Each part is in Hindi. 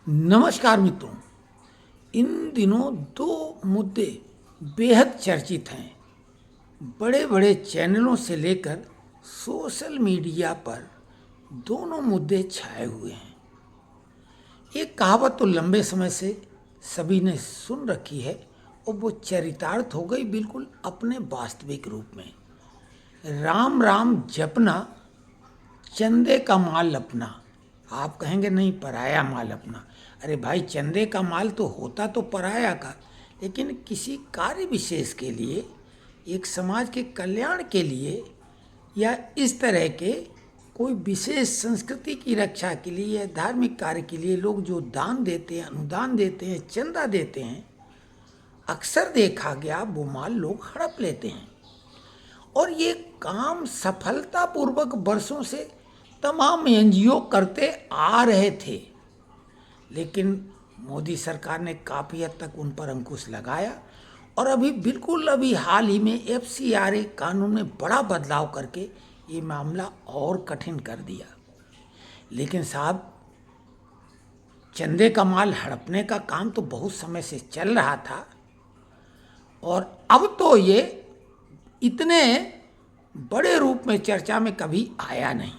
नमस्कार मित्रों। इन दिनों दो मुद्दे बेहद चर्चित हैं। बड़े बड़े चैनलों से लेकर सोशल मीडिया पर दोनों मुद्दे छाए हुए हैं। एक कहावत तो लंबे समय से सभी ने सुन रखी है और वो चरितार्थ हो गई बिल्कुल अपने वास्तविक रूप में। राम राम जपना, चंदे का माल अपना। आप कहेंगे नहीं, पराया माल अपना। अरे भाई, चंदे का माल तो होता तो पराया का, लेकिन किसी कार्य विशेष के लिए, एक समाज के कल्याण के लिए या इस तरह के कोई विशेष संस्कृति की रक्षा के लिए या धार्मिक कार्य के लिए लोग जो दान देते हैं, अनुदान देते हैं, चंदा देते हैं, अक्सर देखा गया वो माल लोग हड़प लेते हैं। और ये काम सफलतापूर्वक वर्षों से तमाम एनजीओ करते आ रहे थे, लेकिन मोदी सरकार ने काफ़ी हद तक उन पर अंकुश लगाया और अभी हाल ही में एफसीआरए कानून में बड़ा बदलाव करके ये मामला और कठिन कर दिया। लेकिन साहब, चंदे का माल हड़पने का काम तो बहुत समय से चल रहा था और अब तो ये इतने बड़े रूप में चर्चा में कभी आया नहीं।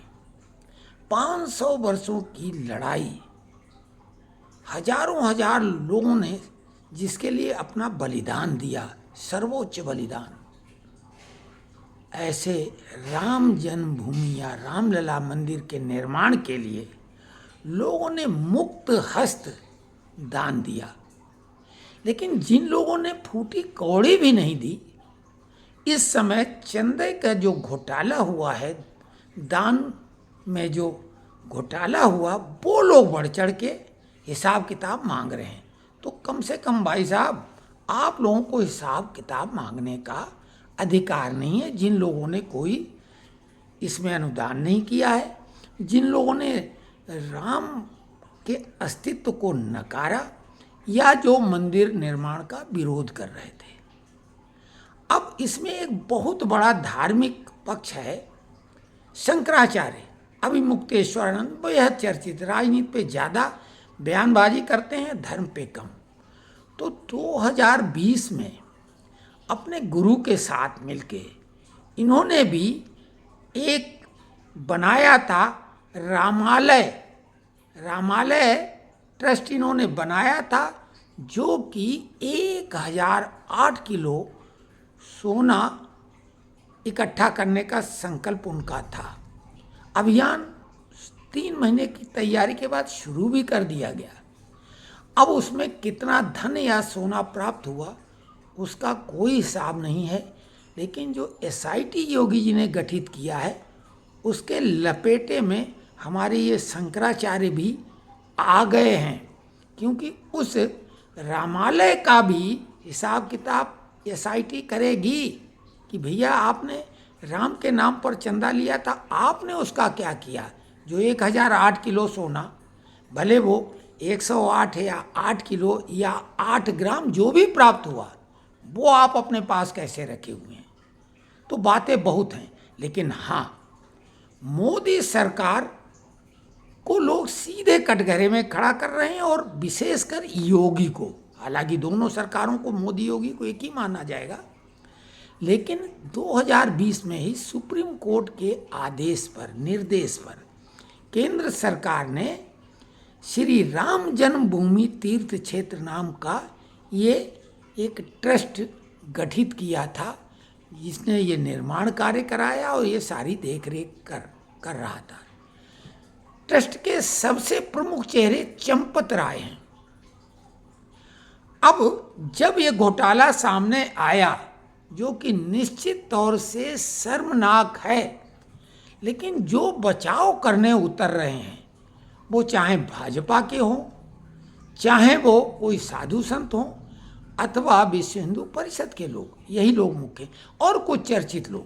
500 वर्षों की लड़ाई, हजारों हजार लोगों ने जिसके लिए अपना बलिदान दिया, सर्वोच्च बलिदान, ऐसे राम जन्मभूमि या रामलला मंदिर के निर्माण के लिए लोगों ने मुक्त हस्त दान दिया। लेकिन जिन लोगों ने फूटी कौड़ी भी नहीं दी, इस समय चंदे का जो घोटाला हुआ है, दान में जो घोटाला हुआ, वो लोग बढ़ चढ़ के हिसाब किताब मांग रहे हैं। तो कम से कम भाई साहब, आप लोगों को हिसाब किताब मांगने का अधिकार नहीं है। जिन लोगों ने कोई इसमें अनुदान नहीं किया है, जिन लोगों ने राम के अस्तित्व को नकारा या जो मंदिर निर्माण का विरोध कर रहे थे। अब इसमें एक बहुत बड़ा धार्मिक पक्ष है। शंकराचार्य, अभिमुक्तेश्वरानंद बेहद चर्चित, राजनीति पे ज़्यादा बयानबाजी करते हैं, धर्म पे कम। तो 2020 में अपने गुरु के साथ मिलके इन्होंने भी एक बनाया था रामालय ट्रस्ट इन्होंने बनाया था, जो कि 1008 किलो सोना इकट्ठा करने का संकल्प उनका था। अभियान 3 महीने की तैयारी के बाद शुरू भी कर दिया गया। अब उसमें कितना धन या सोना प्राप्त हुआ उसका कोई हिसाब नहीं है, लेकिन जो एसआईटी योगी जी ने गठित किया है उसके लपेटे में हमारे ये शंकराचार्य भी आ गए हैं, क्योंकि उस रामालय का भी हिसाब किताब एसआईटी करेगी कि भैया आपने राम के नाम पर चंदा लिया था, आपने उसका क्या किया। जो 1008 किलो सोना, भले वो 108 या 8 किलो या 8 ग्राम जो भी प्राप्त हुआ, वो आप अपने पास कैसे रखे हुए हैं। तो बातें बहुत हैं, लेकिन हाँ, मोदी सरकार को लोग सीधे कटघरे में खड़ा कर रहे हैं और विशेषकर योगी को। हालांकि दोनों सरकारों को, मोदी योगी को एक ही माना जाएगा, लेकिन 2020 में ही सुप्रीम कोर्ट के आदेश पर, निर्देश पर केंद्र सरकार ने श्री राम जन्मभूमि तीर्थ क्षेत्र नाम का ये एक ट्रस्ट गठित किया था, जिसने ये निर्माण कार्य कराया और ये सारी देखरेख कर रहा था। ट्रस्ट के सबसे प्रमुख चेहरे चंपत राय हैं। अब जब ये घोटाला सामने आया, जो कि निश्चित तौर से शर्मनाक है, लेकिन जो बचाव करने उतर रहे हैं, वो चाहे भाजपा के हों, चाहे वो कोई साधु संत हों, अथवा विश्व हिंदू परिषद के लोग, यही लोग मुख्य और कुछ चर्चित लोग,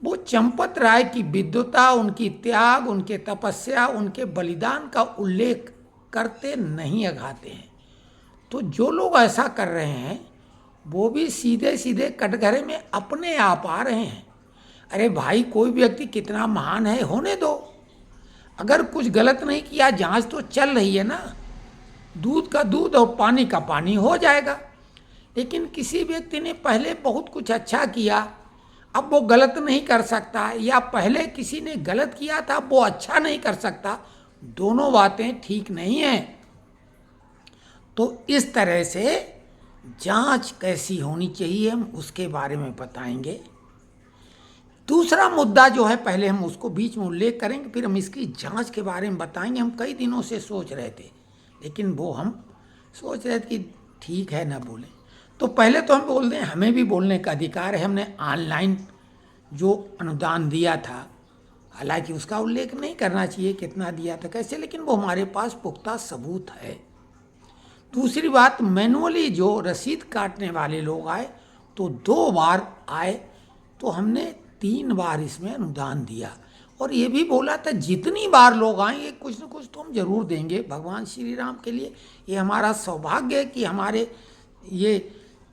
वो चंपत राय की विद्वता, उनकी त्याग, उनके तपस्या, उनके बलिदान का उल्लेख करते नहीं अघाते हैं। तो जो लोग ऐसा कर रहे हैं वो भी सीधे सीधे कटघरे में अपने आप आ रहे हैं। अरे भाई, कोई व्यक्ति कितना महान है होने दो। अगर कुछ गलत नहीं किया, जांच तो चल रही है ना, दूध का दूध और पानी का पानी हो जाएगा। लेकिन किसी व्यक्ति ने पहले बहुत कुछ अच्छा किया, अब वो गलत नहीं कर सकता, या पहले किसी ने गलत किया था वो अच्छा नहीं कर सकता, दोनों बातें ठीक नहीं हैं। तो इस तरह से जांच कैसी होनी चाहिए हम उसके बारे में बताएंगे। दूसरा मुद्दा जो है, पहले हम उसको बीच में उल्लेख करेंगे, फिर हम इसकी जांच के बारे में बताएंगे। हम कई दिनों से सोच रहे थे, लेकिन वो हम सोच रहे थे कि ठीक है ना बोलें। तो पहले तो हम बोल दें, हमें भी बोलने का अधिकार है। हमने ऑनलाइन जो अनुदान दिया था, हालांकि उसका उल्लेख नहीं करना चाहिए कितना दिया था कैसे, लेकिन वो हमारे पास पुख्ता सबूत है। दूसरी बात, मैनुअली जो रसीद काटने वाले लोग आए तो 2 बार आए, तो हमने 3 बार इसमें अनुदान दिया। और ये भी बोला था जितनी बार लोग आएंगे कुछ न कुछ तो हम जरूर देंगे भगवान श्री राम के लिए। ये हमारा सौभाग्य है कि हमारे ये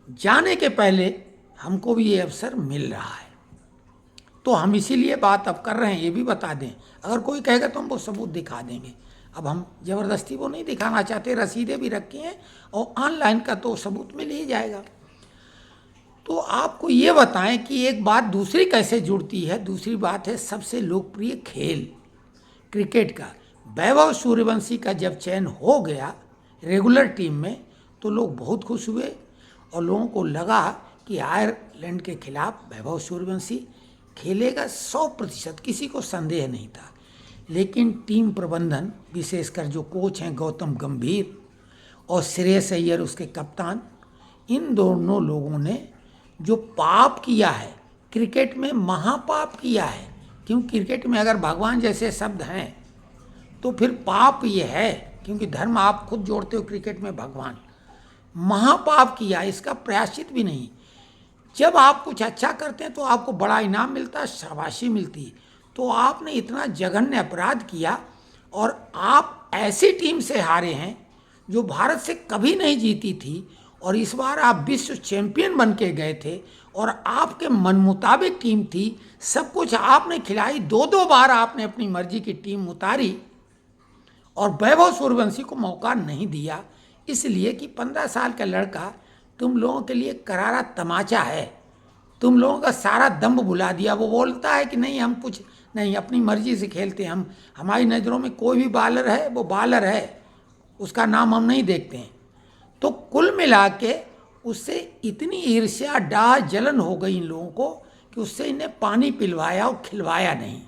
जाने के पहले हमको भी ये अवसर मिल रहा है। तो हम इसीलिए बात अब कर रहे हैं, ये भी बता दें। अगर कोई कहेगा तो हम वो सबूत दिखा देंगे। अब हम ज़बरदस्ती वो नहीं दिखाना चाहते, रसीदें भी रखी हैं और ऑनलाइन का तो सबूत मिल ही जाएगा। तो आपको ये बताएं कि एक बात दूसरी कैसे जुड़ती है। दूसरी बात है सबसे लोकप्रिय खेल क्रिकेट का। वैभव सूर्यवंशी का जब चयन हो गया रेगुलर टीम में तो लोग बहुत खुश हुए और लोगों को लगा कि आयरलैंड के खिलाफ वैभव सूर्यवंशी खेलेगा 100%, किसी को संदेह नहीं था। लेकिन टीम प्रबंधन, विशेषकर जो कोच हैं गौतम गंभीर और श्रेयस अय्यर उसके कप्तान, इन दोनों लोगों ने जो पाप किया है, क्रिकेट में महापाप किया है। क्योंकि क्रिकेट में अगर भगवान जैसे शब्द हैं तो फिर पाप ये है, क्योंकि धर्म आप खुद जोड़ते हो क्रिकेट में भगवान। महापाप किया, इसका प्रायश्चित भी नहीं। जब आप कुछ अच्छा करते हैं तो आपको बड़ा इनाम मिलता है, शाबाशी मिलती है। तो आपने इतना जघन्य अपराध किया और आप ऐसी टीम से हारे हैं जो भारत से कभी नहीं जीती थी, और इस बार आप विश्व चैंपियन बन के गए थे और आपके मन मुताबिक टीम थी, सब कुछ आपने खिलाई। 2-2 बार आपने अपनी मर्जी की टीम उतारी और वैभव सूर्यवंशी को मौका नहीं दिया, इसलिए कि 15 साल का लड़का तुम लोगों के लिए करारा तमाचा है। तुम लोगों का सारा दम्भ भुला दिया। वो बोलता है कि नहीं, हम कुछ नहीं, अपनी मर्जी से खेलते हैं, हम हमारी नज़रों में कोई भी बालर है वो बालर है, उसका नाम हम नहीं देखते हैं। तो कुल मिला के उससे इतनी ईर्ष्या डाह जलन हो गई इन लोगों को कि उससे इन्हें पानी पिलवाया और खिलवाया नहीं।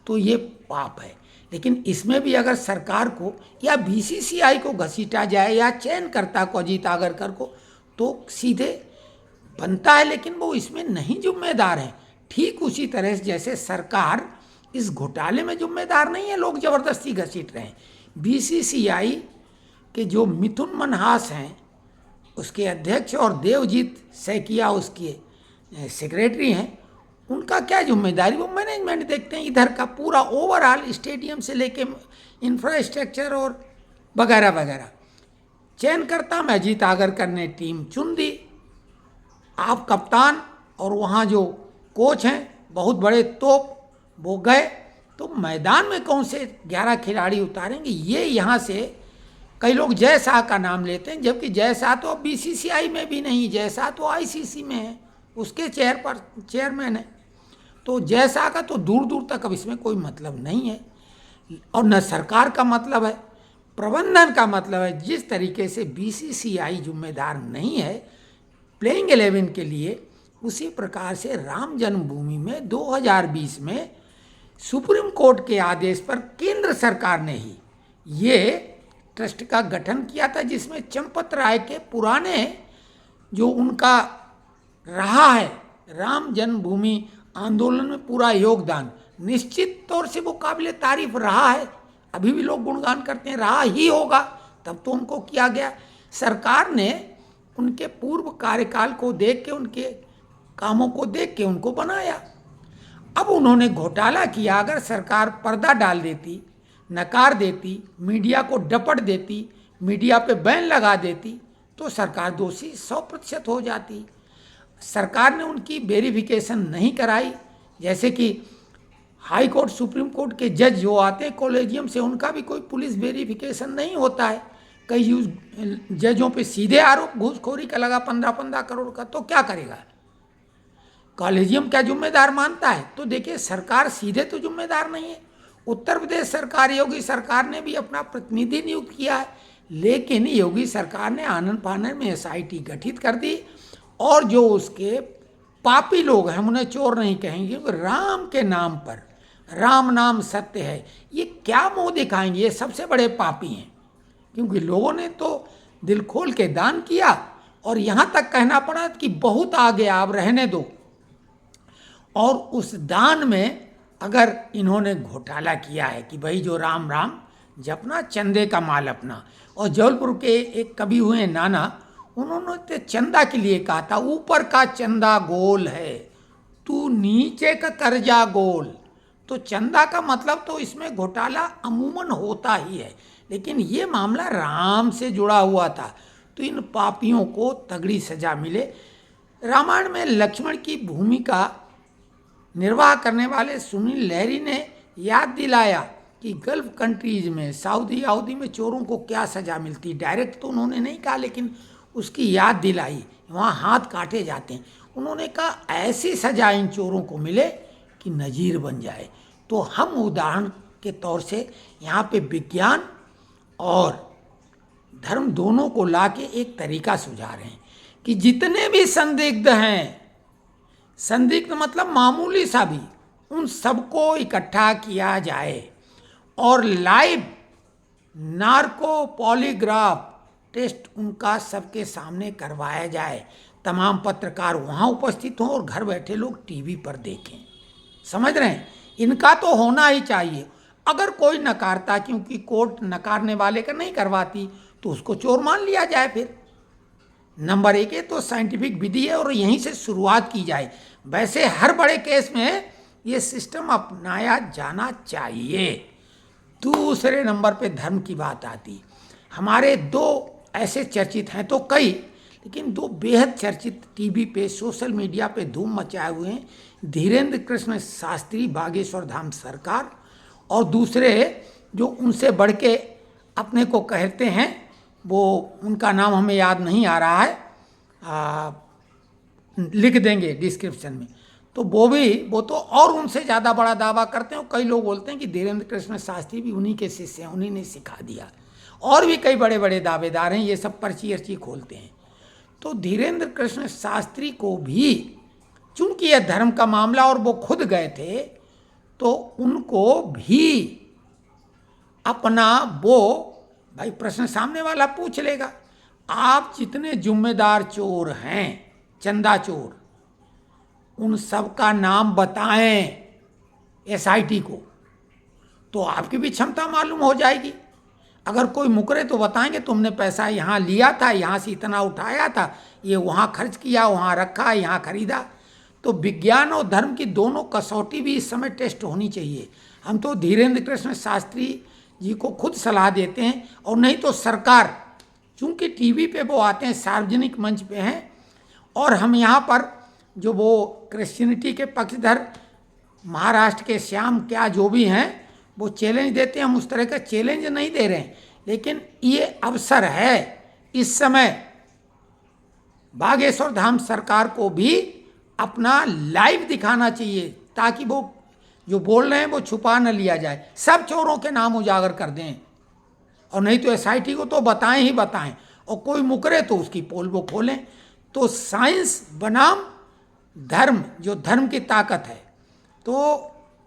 तो ये पाप है। लेकिन इसमें भी अगर सरकार को या बीसीसीआई को घसीटा जाए या चयनकर्ता को अजीत आगरकर को, तो सीधे बनता है, लेकिन वो इसमें नहीं जिम्मेदार है। ठीक उसी तरह से जैसे सरकार इस घोटाले में जिम्मेदार नहीं है, लोग जबरदस्ती घसीट रहे हैं। बीसीसीआई के जो मिथुन मनहास हैं उसके अध्यक्ष और देवजीत सैकिया उसके सेक्रेटरी हैं, उनका क्या जिम्मेदारी, वो मैनेजमेंट देखते हैं। इधर का पूरा ओवरऑल स्टेडियम से लेके इंफ्रास्ट्रक्चर और वगैरह वगैरह। चयनकर्ता में अजीत आगरकर ने टीम चुन दी, आप कप्तान और वहाँ जो कोच हैं बहुत बड़े तोप, वो गए। तो मैदान में कौन से 11 खिलाड़ी उतारेंगे। ये यहाँ से कई लोग जय शाह का नाम लेते हैं, जबकि जय शाह तो अब बीसीसीआई में भी नहीं, जय शाह तो आईसीसी में है, उसके चेयरमैन है। तो जय शाह का तो दूर दूर तक अब इसमें कोई मतलब नहीं है, और न सरकार का मतलब है, प्रबंधन का मतलब है। जिस तरीके से बीसीसीआई जिम्मेदार नहीं है प्लेइंग 11 के लिए, उसी प्रकार से राम जन्मभूमि में 2020 में सुप्रीम कोर्ट के आदेश पर केंद्र सरकार ने ही ये ट्रस्ट का गठन किया था, जिसमें चंपत राय के पुराने जो उनका रहा है राम जन्मभूमि आंदोलन में पूरा योगदान, निश्चित तौर से वो काबिल तारीफ रहा है। अभी भी लोग गुणगान करते हैं, रहा ही होगा, तब तो उनको किया गया। सरकार ने उनके पूर्व कार्यकाल को देख के, उनके कामों को देख के उनको बनाया। अब उन्होंने घोटाला किया। अगर सरकार पर्दा डाल देती, नकार देती, मीडिया को डपट देती, मीडिया पे बैन लगा देती, तो सरकार दोषी 100% हो जाती। सरकार ने उनकी वेरिफिकेशन नहीं कराई, जैसे कि हाई कोर्ट सुप्रीम कोर्ट के जज जो आते हैं कॉलेजियम से, उनका भी कोई पुलिस वेरिफिकेशन नहीं होता है। कई जजों पे सीधे आरोप घूसखोरी का लगा 15-15 करोड़ का, तो क्या करेगा? कॉलेजियम क्या जिम्मेदार मानता है? तो देखिए, सरकार सीधे तो जिम्मेदार नहीं है। उत्तर प्रदेश सरकार, योगी सरकार ने भी अपना प्रतिनिधि नियुक्त किया है, लेकिन योगी सरकार ने आनन फानन में एसआईटी गठित कर दी, और जो उसके पापी लोग हैं, हम उन्हें चोर नहीं कहेंगे, राम के नाम पर, राम नाम सत्य है, ये क्या मुंह दिखाएंगे? ये सबसे बड़े पापी हैं, क्योंकि लोगों ने तो दिल खोल के दान किया, और यहाँ तक कहना पड़ा कि बहुत आ गया, अब रहने दो। और उस दान में अगर इन्होंने घोटाला किया है कि भाई जो राम राम जपना, चंदे का माल अपना। और जबलपुर के एक कवि हुए नाना, उन्होंने तो चंदा के लिए कहा था, ऊपर का चंदा गोल है, तू नीचे का कर्जा गोल। तो चंदा का मतलब तो इसमें घोटाला अमूमन होता ही है, लेकिन ये मामला राम से जुड़ा हुआ था, तो इन पापियों को तगड़ी सजा मिले। रामायण में लक्ष्मण की भूमिका निर्वाह करने वाले सुनील लहरी ने याद दिलाया कि गल्फ कंट्रीज में, सऊदी अरब में चोरों को क्या सज़ा मिलती। डायरेक्ट तो उन्होंने नहीं कहा, लेकिन उसकी याद दिलाई, वहाँ हाथ काटे जाते हैं। उन्होंने कहा ऐसी सज़ा इन चोरों को मिले कि नज़ीर बन जाए। तो हम उदाहरण के तौर से यहाँ पे विज्ञान और धर्म दोनों को लाके एक तरीका सुझा रहे हैं कि जितने भी संदिग्ध हैं, संदिग्ध मतलब मामूली सा भी, उन सबको इकट्ठा किया जाए और लाइव नार्को पॉलीग्राफ टेस्ट उनका सबके सामने करवाया जाए। तमाम पत्रकार वहाँ उपस्थित हों और घर बैठे लोग टीवी पर देखें। समझ रहे हैं? इनका तो होना ही चाहिए। अगर कोई नकारता, क्योंकि कोर्ट नकारने वाले का नहीं करवाती, तो उसको चोर मान लिया जाए। फिर नंबर 1 है तो साइंटिफिक विधि है, और यहीं से शुरुआत की जाए। वैसे हर बड़े केस में ये सिस्टम अपनाया जाना चाहिए। दूसरे नंबर पे धर्म की बात आती। हमारे 2 ऐसे चर्चित हैं तो कई, लेकिन 2 बेहद चर्चित टीवी पे, सोशल मीडिया पे धूम मचाए हुए हैं। धीरेन्द्र कृष्ण शास्त्री बागेश्वर धाम सरकार, और दूसरे जो उनसे बढ़ के अपने को कहते हैं, वो उनका नाम हमें याद नहीं आ रहा है, लिख देंगे डिस्क्रिप्शन में। तो वो तो और उनसे ज़्यादा बड़ा दावा करते हैं। कई लोग बोलते हैं कि धीरेन्द्र कृष्ण शास्त्री भी उन्हीं के शिष्य हैं, उन्हीं ने सिखा दिया। और भी कई बड़े बड़े दावेदार हैं, ये सब पर्ची अर्ची खोलते हैं। तो धीरेन्द्र कृष्ण शास्त्री को भी, चूंकि यह धर्म का मामला और वो खुद गए थे, तो उनको भी अपना वो भाई प्रश्न सामने वाला पूछ लेगा, आप जितने जिम्मेदार चोर हैं, चंदा चोर, उन सब का नाम बताएं एसआईटी को, तो आपकी भी क्षमता मालूम हो जाएगी। अगर कोई मुकरे तो बताएंगे तुमने पैसा यहाँ लिया था, यहाँ से इतना उठाया था, ये वहाँ खर्च किया, वहाँ रखा, यहाँ खरीदा। तो विज्ञान और धर्म की दोनों कसौटी भी इस समय टेस्ट होनी चाहिए। हम तो धीरेन्द्र कृष्ण शास्त्री जी को खुद सलाह देते हैं, और नहीं तो सरकार, चूँकि टीवी पे वो आते हैं, सार्वजनिक मंच पे हैं, और हम यहाँ पर जो वो क्रिश्चियनिटी के पक्षधर महाराष्ट्र के श्याम क्या जो भी हैं, वो चैलेंज देते हैं। हम उस तरह का चैलेंज नहीं दे रहे हैं, लेकिन ये अवसर है इस समय बागेश्वर धाम सरकार को भी अपना लाइव दिखाना चाहिए, ताकि वो जो बोल रहे हैं वो छुपा न लिया जाए, सब चोरों के नाम उजागर कर दें। और नहीं तो एसआईटी को तो बताएं ही बताएं, और कोई मुकरे तो उसकी पोल वो खोलें। तो साइंस बनाम धर्म, जो धर्म की ताकत है, तो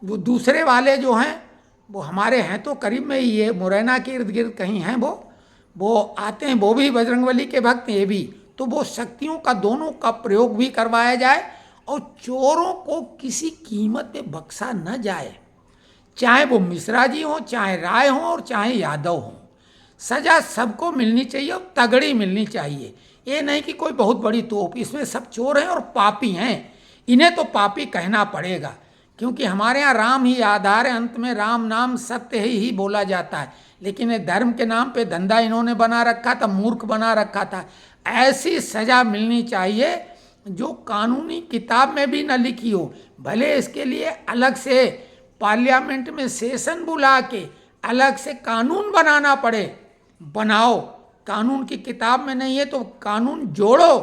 वो दूसरे वाले जो हैं वो हमारे हैं तो करीब में ही है, मुरैना के इर्द गिर्द कहीं हैं वो आते हैं, वो भी बजरंगबली के भक्त हैं ये भी। तो वो शक्तियों का दोनों का प्रयोग भी करवाया जाए, और चोरों को किसी कीमत पे बख्शा न जाए, चाहे वो मिश्रा जी हों, चाहे राय हों, और चाहे यादव हों। सजा सबको मिलनी चाहिए, और तगड़ी मिलनी चाहिए। ये नहीं कि कोई बहुत बड़ी तोप, इसमें सब चोर हैं और पापी हैं, इन्हें तो पापी कहना पड़ेगा, क्योंकि हमारे यहाँ राम ही आधार है, अंत में राम नाम सत्य ही बोला जाता है। लेकिन ये धर्म के नाम पे धंधा इन्होंने बना रखा था, मूर्ख बना रखा था। ऐसी सजा मिलनी चाहिए जो कानूनी किताब में भी न लिखी हो, भले इसके लिए अलग से पार्लियामेंट में सेशन बुला के अलग से कानून बनाना पड़े, बनाओ। कानून की किताब में नहीं है तो कानून जोड़ो,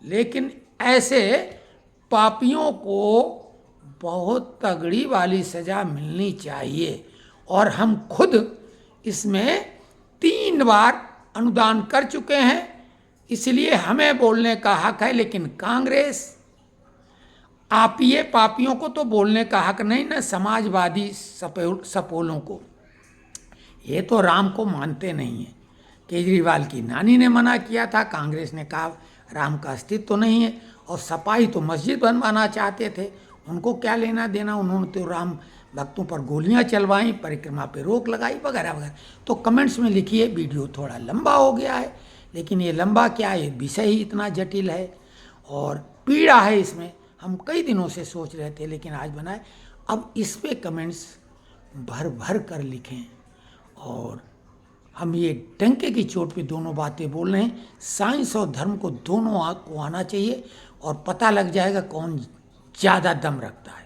लेकिन ऐसे पापियों को बहुत तगड़ी वाली सजा मिलनी चाहिए। और हम खुद इसमें 3 बार अनुदान कर चुके हैं, इसलिए हमें बोलने का हक है। लेकिन कांग्रेस, आप ये पापियों को तो बोलने का हक नहीं ना, समाजवादी सपोलों को। ये तो राम को मानते नहीं है। केजरीवाल की नानी ने मना किया था, कांग्रेस ने कहा राम का अस्तित्व तो नहीं है। और सपाही तो मस्जिद बनवाना चाहते थे, उनको क्या लेना देना, उन्होंने तो राम भक्तों पर गोलियां चलवाई, परिक्रमा पे रोक लगाई, वगैरह वगैरह। तो कमेंट्स में लिखिए। वीडियो थोड़ा लंबा हो गया है, लेकिन ये लंबा क्या है, विषय ही इतना जटिल है और पीड़ा है इसमें। हम कई दिनों से सोच रहे थे, लेकिन आज बनाए। अब इस पे कमेंट्स भर भर कर लिखें। और हम ये डंके की चोट पे दोनों बातें बोल रहे हैं। साइंस और धर्म को दोनों को आना चाहिए और पता लग जाएगा कौन ज़्यादा दम रखता है।